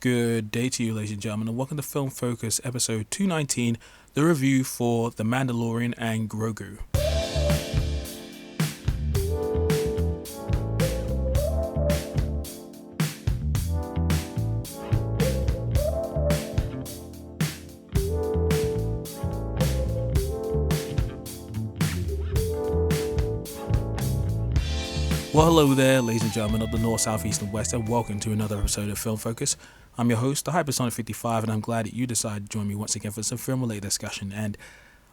Good day to you, ladies and gentlemen, and welcome to Film Focus episode 219, the review for The Mandalorian and Grogu. Well, hello there, ladies and gentlemen of the North, South, East, and West, and welcome to another episode of Film Focus. I'm your host, the Hypersonic 55, and I'm glad that you decided to join me once again for some film-related discussion. And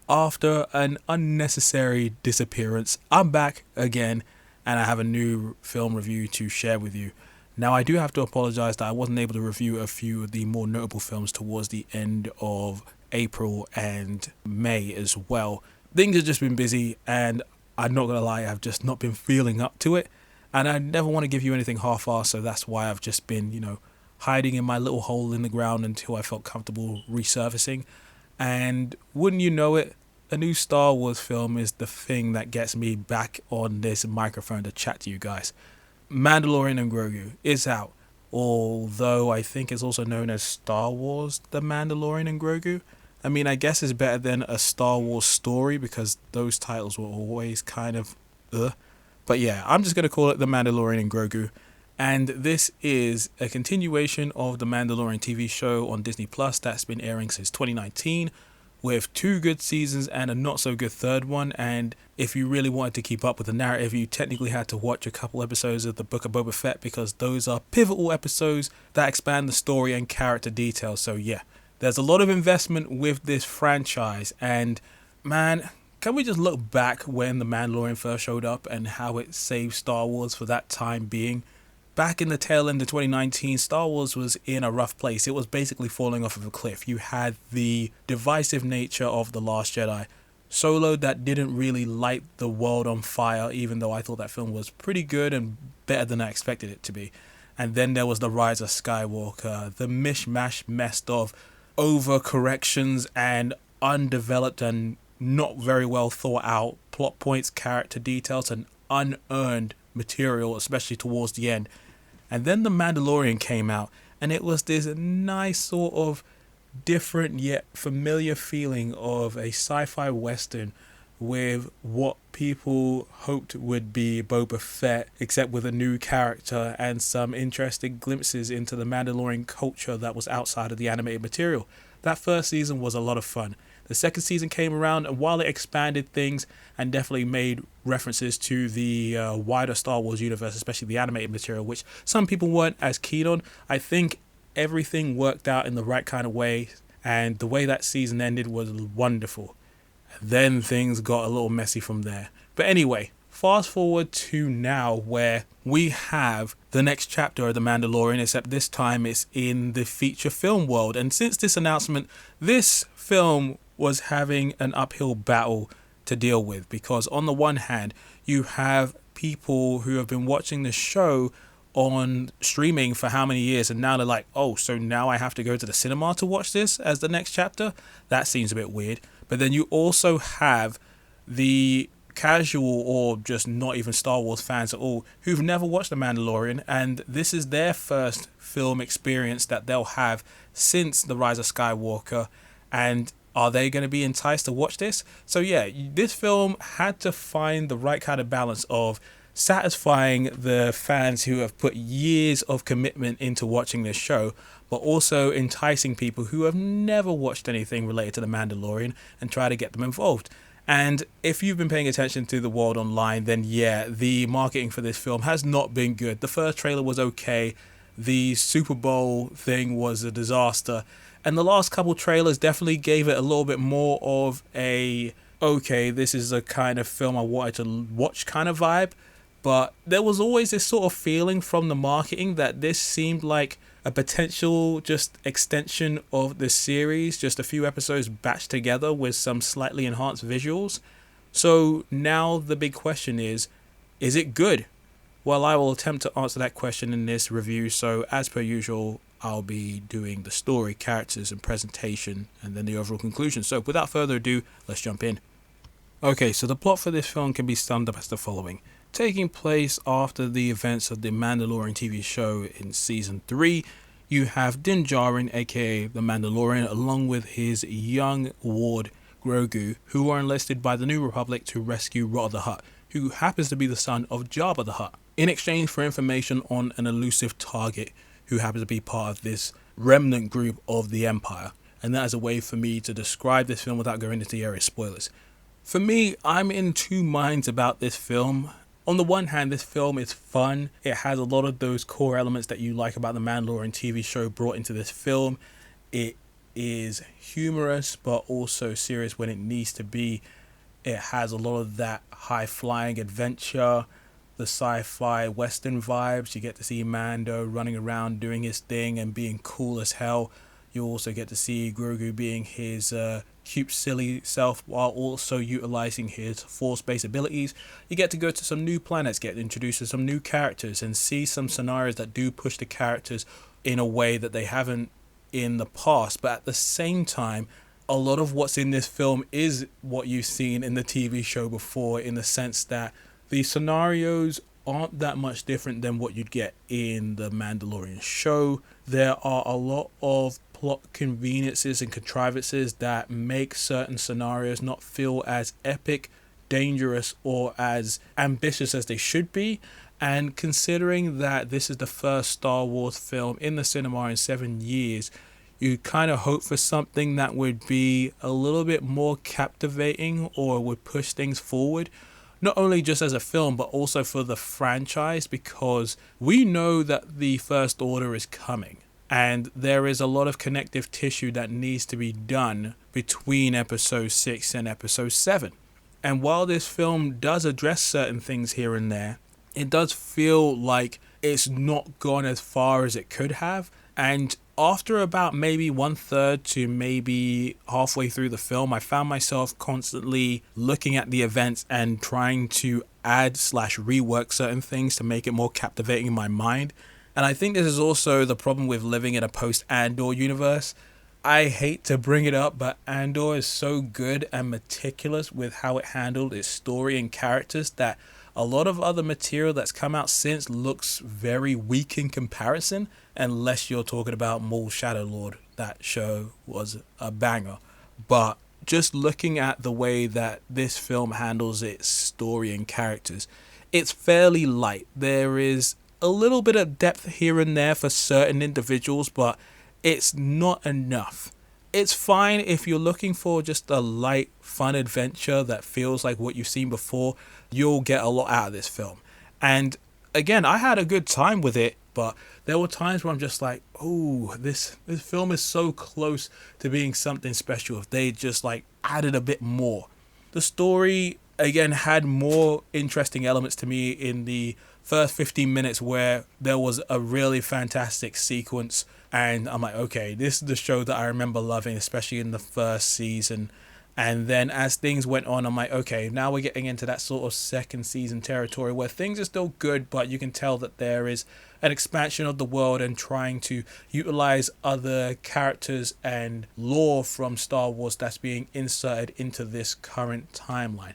after an unnecessary disappearance, I'm back again, and I have a new film review to share with you. Now, I do have to apologize that I wasn't able to review a few of the more notable films towards the end of April and May as well. Things have just been busy, and I'm not going to lie, I've just not been feeling up to it. And I never want to give you anything half-assed, so that's why I've just been, hiding in my little hole in the ground until I felt comfortable resurfacing. And wouldn't you know it, a new Star Wars film is the thing that gets me back on this microphone to chat to you guys. Mandalorian and Grogu is out, although I think it's also known as Star Wars, The Mandalorian and Grogu. I mean, I guess it's better than a Star Wars story because those titles were always kind of But yeah, I'm just going to call it The Mandalorian and Grogu. And this is a continuation of the Mandalorian TV show on Disney Plus that's been airing since 2019 with 2 good seasons and a not so good third one. And if you really wanted to keep up with the narrative, you technically had to watch a couple episodes of the Book of Boba Fett because those are pivotal episodes that expand the story and character details. So yeah, there's a lot of investment with this franchise, and man, can we just look back when The Mandalorian first showed up and how it saved Star Wars for that time being? Back in the tail end of 2019, Star Wars was in a rough place. It was basically falling off of a cliff. You had the divisive nature of The Last Jedi. Solo that didn't really light the world on fire, even though I thought that film was pretty good and better than I expected it to be. And then there was The Rise of Skywalker, the mishmash mess of overcorrections and undeveloped and not very well thought out plot points, character details, and unearned material, especially towards the end. And then The Mandalorian came out, and it was this nice sort of different yet familiar feeling of a sci-fi western with what people hoped would be Boba Fett, except with a new character and some interesting glimpses into the Mandalorian culture that was outside of the animated material. That first season was a lot of fun. The second season came around, and while it expanded things and definitely made references to the wider Star Wars universe, especially the animated material, which some people weren't as keen on, I think everything worked out in the right kind of way, and the way that season ended was wonderful. Then things got a little messy from there. But anyway, fast forward to now where we have the next chapter of The Mandalorian, except this time it's in the feature film world. And since this announcement, this film was having an uphill battle to deal with, because on the one hand, you have people who have been watching the show on streaming for how many years, and now they're like, oh, so now I have to go to the cinema to watch this as the next chapter? That seems a bit weird. But then you also have the casual or just not even Star Wars fans at all who've never watched The Mandalorian, and this is their first film experience that they'll have since The Rise of Skywalker. And are they going to be enticed to watch this? So yeah, this film had to find the right kind of balance of satisfying the fans who have put years of commitment into watching this show, but also enticing people who have never watched anything related to The Mandalorian and try to get them involved. And if you've been paying attention to the world online, then yeah, the marketing for this film has not been good. The first trailer was okay. The Super Bowl thing was a disaster. And the last couple trailers definitely gave it a little bit more of a, okay, this is a kind of film I wanted to watch kind of vibe. But there was always this sort of feeling from the marketing that this seemed like a potential just extension of the series, just a few episodes batched together with some slightly enhanced visuals. So now the big question is it good? Well, I will attempt to answer that question in this review. So as per usual, I'll be doing the story, characters, and presentation, and then the overall conclusion. So without further ado, let's jump in. Okay, so the plot for this film can be summed up as the following. Taking place after the events of the Mandalorian TV show in Season 3, you have Din Djarin, aka the Mandalorian, along with his young ward Grogu, who are enlisted by the New Republic to rescue Rotta the Hutt, who happens to be the son of Jabba the Hutt, in exchange for information on an elusive target who happens to be part of this remnant group of the Empire. And that is a way for me to describe this film without going into the area of spoilers. For me, I'm in two minds about this film. On the one hand, this film is fun. It has a lot of those core elements that you like about the Mandalorian TV show brought into this film. It is humorous, but also serious when it needs to be. It has a lot of that high-flying adventure, the sci-fi western vibes. You get to see Mando running around doing his thing and being cool as hell. You also get to see Grogu being his cute, silly self while also utilizing his force-based abilities. You get to go to some new planets, get introduced to some new characters, and see some scenarios that do push the characters in a way that they haven't in the past. But at the same time, a lot of what's in this film is what you've seen in the TV show before, in the sense that the scenarios aren't that much different than what you'd get in the Mandalorian show. There are a lot of plot conveniences and contrivances that make certain scenarios not feel as epic, dangerous, or as ambitious as they should be. And considering that this is the first Star Wars film in the cinema in 7 years, you kind of hope for something that would be a little bit more captivating or would push things forward. Not only just as a film, but also for the franchise, because we know that the First Order is coming. And there is a lot of connective tissue that needs to be done between episode 6 and episode 7. And while this film does address certain things here and there, it does feel like it's not gone as far as it could have. And after about maybe 1/3 to maybe halfway through the film, I found myself constantly looking at the events and trying to add/rework certain things to make it more captivating in my mind. And I think this is also the problem with living in a post-Andor universe. I hate to bring it up, but Andor is so good and meticulous with how it handled its story and characters that a lot of other material that's come out since looks very weak in comparison, unless you're talking about Maul Shadowlord. That show was a banger. But just looking at the way that this film handles its story and characters, it's fairly light. There is a little bit of depth here and there for certain individuals, but it's not enough. It's fine if you're looking for just a light, fun adventure that feels like what you've seen before. You'll get a lot out of this film. And again, I had a good time with it, but there were times where I'm just like, oh, this film is so close to being something special if they just like added a bit more. The story, again, had more interesting elements to me in the first 15 minutes where there was a really fantastic sequence, and I'm like, okay, this is the show that I remember loving, especially in the first season. And then as things went on, I'm like, okay, now we're getting into that sort of second season territory where things are still good, but you can tell that there is an expansion of the world and trying to utilize other characters and lore from Star Wars that's being inserted into this current timeline.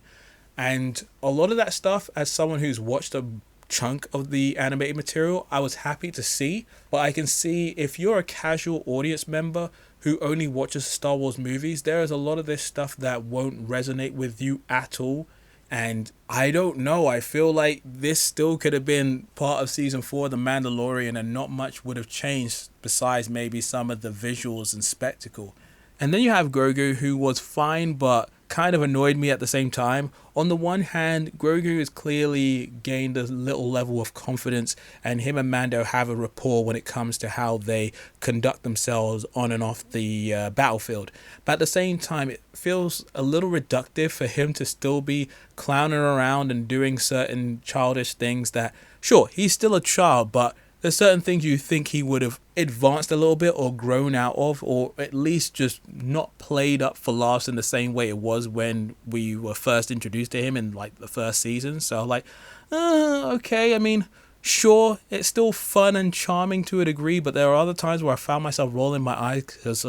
And a lot of that stuff, as someone who's watched a chunk of the animated material, I was happy to see. But I can see if you're a casual audience member who only watches Star Wars movies, there is a lot of this stuff that won't resonate with you at all. And I don't know, I feel like this still could have been part of season 4 of The Mandalorian and not much would have changed besides maybe some of the visuals and spectacle. And then you have Grogu, who was fine but kind of annoyed me at the same time. On the one hand, Grogu has clearly gained a little level of confidence, and him and Mando have a rapport when it comes to how they conduct themselves on and off the battlefield. But at the same time, it feels a little reductive for him to still be clowning around and doing certain childish things that, sure, he's still a child, but there's certain things you think he would have advanced a little bit or grown out of, or at least just not played up for laughs in the same way it was when we were first introduced to him in like the first season. So like, okay, I mean, sure, it's still fun and charming to a degree, but there are other times where I found myself rolling my eyes because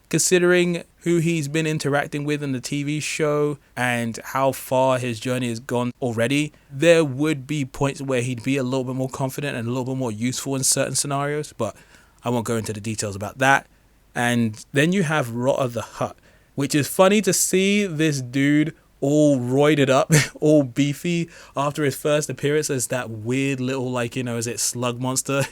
considering who he's been interacting with in the TV show and how far his journey has gone already, there would be points where he'd be a little bit more confident and a little bit more useful in certain scenarios. But I won't go into the details about that. And then you have Rotter the Hutt, which is funny to see this dude all roided up, all beefy after his first appearance as that weird little, like, is it slug monster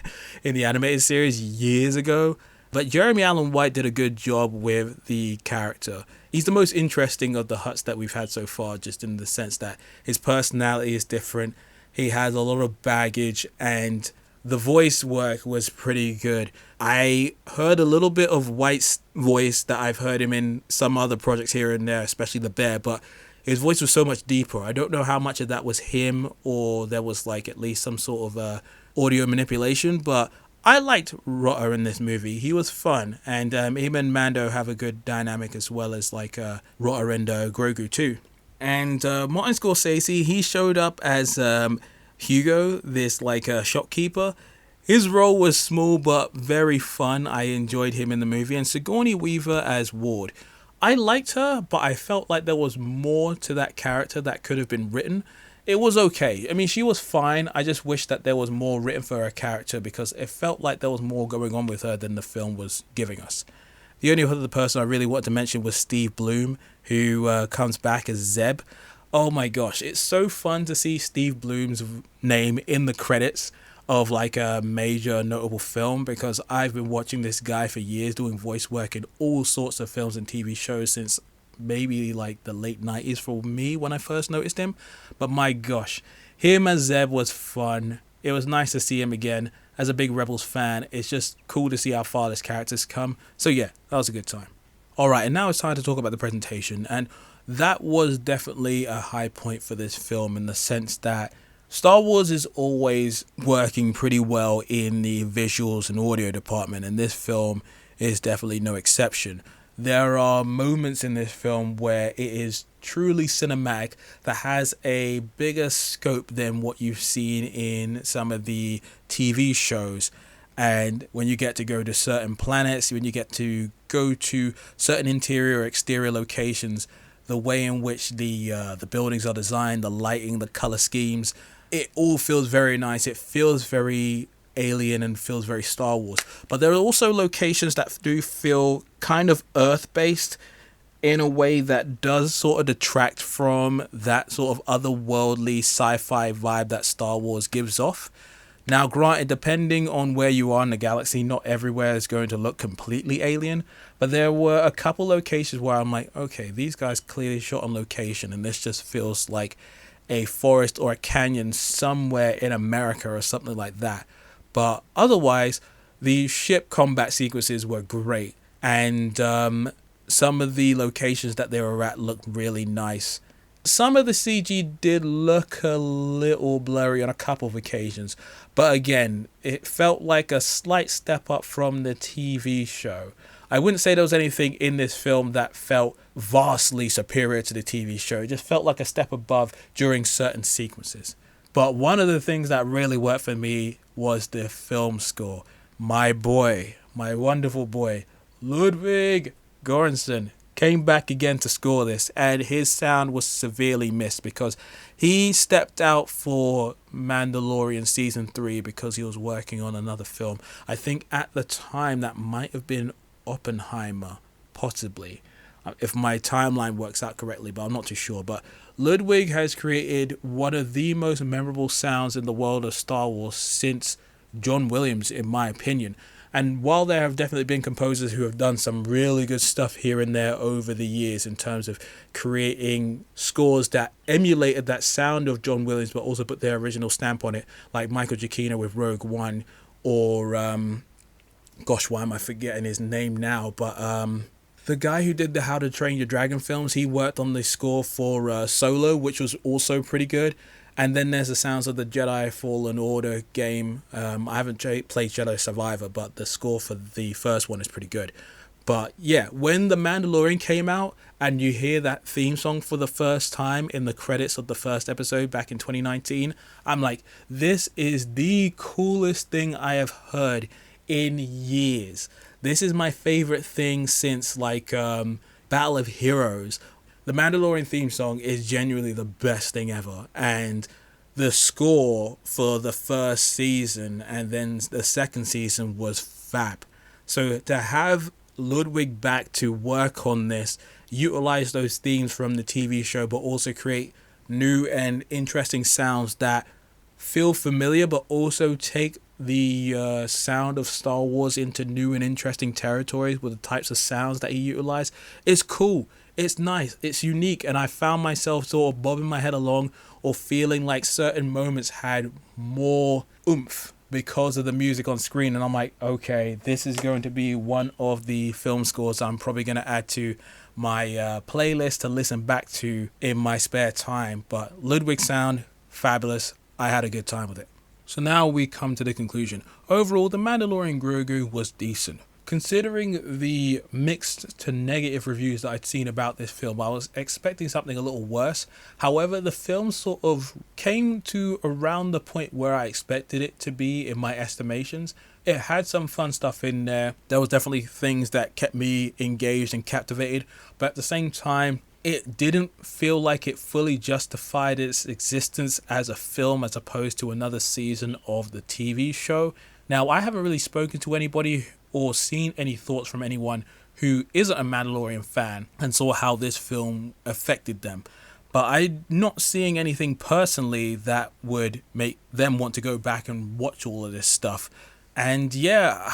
in the animated series years ago. But Jeremy Allen White did a good job with the character. He's the most interesting of the Hutts that we've had so far, just in the sense that his personality is different. He has a lot of baggage, and the voice work was pretty good. I heard a little bit of White's voice that I've heard him in some other projects here and there, especially The Bear, but his voice was so much deeper. I don't know how much of that was him or there was like at least some sort of audio manipulation, but I liked Rotter in this movie. He was fun, and him and Mando have a good dynamic, as well as like Rotter and Grogu too. And Martin Scorsese, he showed up as Hugo, this like shopkeeper. His role was small but very fun. I enjoyed him in the movie. And Sigourney Weaver as Ward. I liked her, but I felt like there was more to that character that could have been written. It was okay. I mean, she was fine. I just wish that there was more written for her character, because it felt like there was more going on with her than the film was giving us. The only other person I really wanted to mention was Steve Bloom, who comes back as Zeb. Oh my gosh, it's so fun to see Steve Bloom's name in the credits of like a major notable film, because I've been watching this guy for years doing voice work in all sorts of films and TV shows since maybe like the late 90s for me when I first noticed him. But my gosh, him as Zeb was fun. It was nice to see him again. As a big Rebels fan, it's just cool to see how far this character's come. So yeah, that was a good time. Alright, and now it's time to talk about the presentation, and that was definitely a high point for this film, in the sense that Star Wars is always working pretty well in the visuals and audio department, and this film is definitely no exception. There are moments in this film where it is truly cinematic, that has a bigger scope than what you've seen in some of the TV shows. And when you get to go to certain planets, when you get to go to certain interior or exterior locations, the way in which the buildings are designed, the lighting, the color schemes, it all feels very nice. It feels very alien and feels very Star Wars. But there are also locations that do feel kind of Earth-based in a way that does sort of detract from that sort of otherworldly sci-fi vibe that Star Wars gives off. Now, granted, depending on where you are in the galaxy, not everywhere is going to look completely alien, but there were a couple locations where I'm like, okay, these guys clearly shot on location, and this just feels like a forest or a canyon somewhere in America or something like that. But otherwise, the ship combat sequences were great, and some of the locations that they were at looked really nice. Some of the CG did look a little blurry on a couple of occasions, but again, it felt like a slight step up from the TV show. I wouldn't say there was anything in this film that felt vastly superior to the TV show. It just felt like a step above during certain sequences. But one of the things that really worked for me was the film score. My boy, my wonderful boy, Ludwig Göransson, came back again to score this, and his sound was severely missed because he stepped out for Mandalorian Season 3 because he was working on another film. I think at the time that might have been Oppenheimer, possibly, if my timeline works out correctly, but I'm not too sure. But Ludwig has created one of the most memorable sounds in the world of Star Wars since John Williams, in my opinion. And while there have definitely been composers who have done some really good stuff here and there over the years in terms of creating scores that emulated that sound of John Williams but also put their original stamp on it, like Michael Giacchino with Rogue One, or gosh, why am I forgetting his name now? But the guy who did the How to Train Your Dragon films, he worked on the score for Solo, which was also pretty good. And then there's the sounds of the Jedi Fallen Order game. I haven't played Jedi Survivor, but the score for the first one is pretty good. But yeah, when The Mandalorian came out and you hear that theme song for the first time in the credits of the first episode back in 2019, I'm like, this is the coolest thing I have heard in years. This is my favorite thing since like Battle of Heroes. The Mandalorian theme song is genuinely the best thing ever, and the score for the first season and then the second season was fab. So to have Ludwig back to work on this, utilize those themes from the TV show, but also create new and interesting sounds that feel familiar, but also take the sound of Star Wars into new and interesting territories with the types of sounds that he utilized. It's cool. It's nice. It's unique. And I found myself sort of bobbing my head along or feeling like certain moments had more oomph because of the music on screen. And I'm like, okay, this is going to be one of the film scores I'm probably going to add to my playlist to listen back to in my spare time. But Ludwig sound, fabulous. I had a good time with it. So now we come to the conclusion. Overall, The Mandalorian Grogu was decent. Considering the mixed to negative reviews that I'd seen about this film, I was expecting something a little worse. However, the film sort of came to around the point where I expected it to be in my estimations. It had some fun stuff in there. There was definitely things that kept me engaged and captivated. But at the same time, it didn't feel like it fully justified its existence as a film as opposed to another season of the TV show. Now, I haven't really spoken to anybody or seen any thoughts from anyone who isn't a Mandalorian fan and saw how this film affected them. But I'm not seeing anything personally that would make them want to go back and watch all of this stuff. And yeah,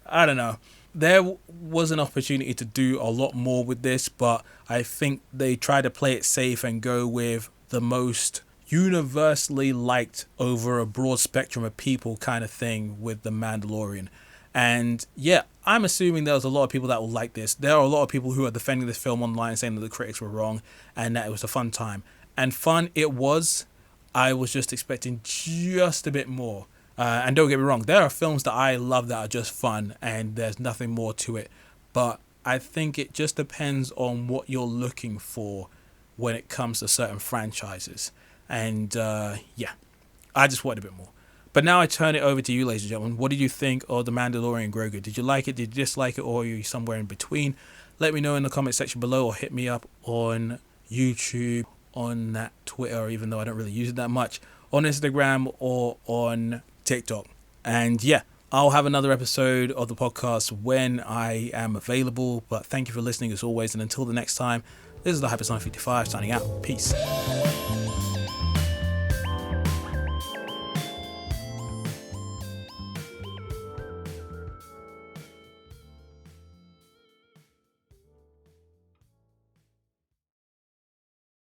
I don't know. There was an opportunity to do a lot more with this, but I think they tried to play it safe and go with the most universally liked over a broad spectrum of people kind of thing with The Mandalorian. And yeah, I'm assuming there's a lot of people that will like this. There are a lot of people who are defending this film online saying that the critics were wrong and that it was a fun time. And fun it was. I was just expecting just a bit more. And don't get me wrong, there are films that I love that are just fun and there's nothing more to it. But I think it just depends on what you're looking for when it comes to certain franchises. And yeah, I just wanted a bit more. But now I turn it over to you, ladies and gentlemen. What did you think of The Mandalorian Grogu? Did you like it? Did you dislike it? Or are you somewhere in between? Let me know in the comment section below or hit me up on YouTube, on that Twitter, even though I don't really use it that much, on Instagram or on TikTok. And yeah, I'll have another episode of the podcast when I am available. But thank you for listening as always. And until the next time, this is the Hypersonic 55 signing out. Peace.